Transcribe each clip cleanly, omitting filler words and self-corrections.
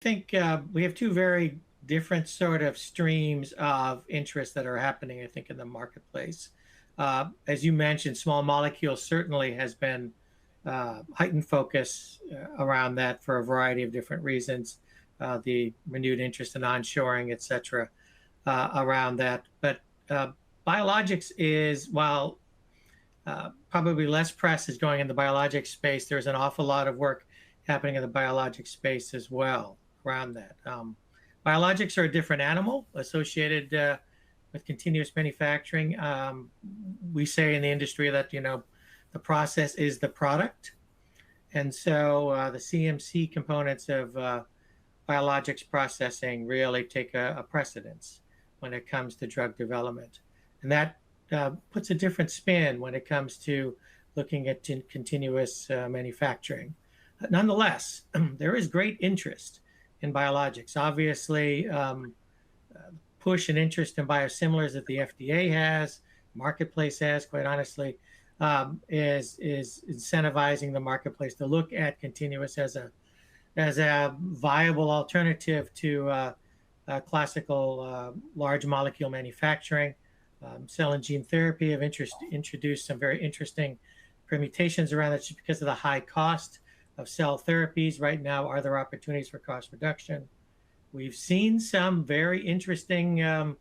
think we have two very different sort of streams of interest that are happening, I think, in the marketplace. As you mentioned, small molecules certainly has been heightened focus around that for a variety of different reasons. The renewed interest in onshoring, et cetera, around that. But biologics is, while probably less press is going in the biologics space, there's an awful lot of work happening in the biologics space as well around that. Biologics are a different animal associated with continuous manufacturing. We say in the industry that, the process is the product. And so the CMC components of biologics processing really take a precedence when it comes to drug development. And that puts a different spin when it comes to looking at continuous manufacturing. Nonetheless, there is great interest in biologics. Obviously, push and interest in biosimilars that the FDA has, marketplace has, quite honestly, is incentivizing the marketplace to look at continuous as a viable alternative to classical large molecule manufacturing. Cell and gene therapy have introduced some very interesting permutations around it just because of the high cost of cell therapies. Right now, are there opportunities for cost reduction? We've seen some very interesting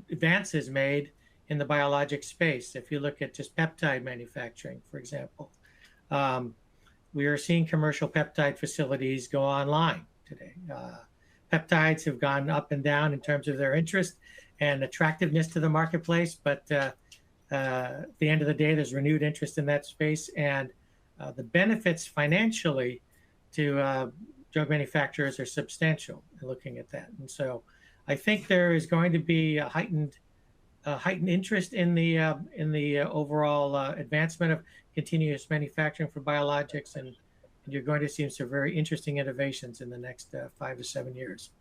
advances made in the biologic space. If you look at just peptide manufacturing, for example, we are seeing commercial peptide facilities go online today. Peptides have gone up and down in terms of their interest and attractiveness to the marketplace, but at the end of the day, there's renewed interest in that space, and the benefits financially to drug manufacturers are substantial in looking at that. And so I think there is going to be a heightened interest in the overall advancement of continuous manufacturing for biologics, and you're going to see some very interesting innovations in the next 5 to 7 years.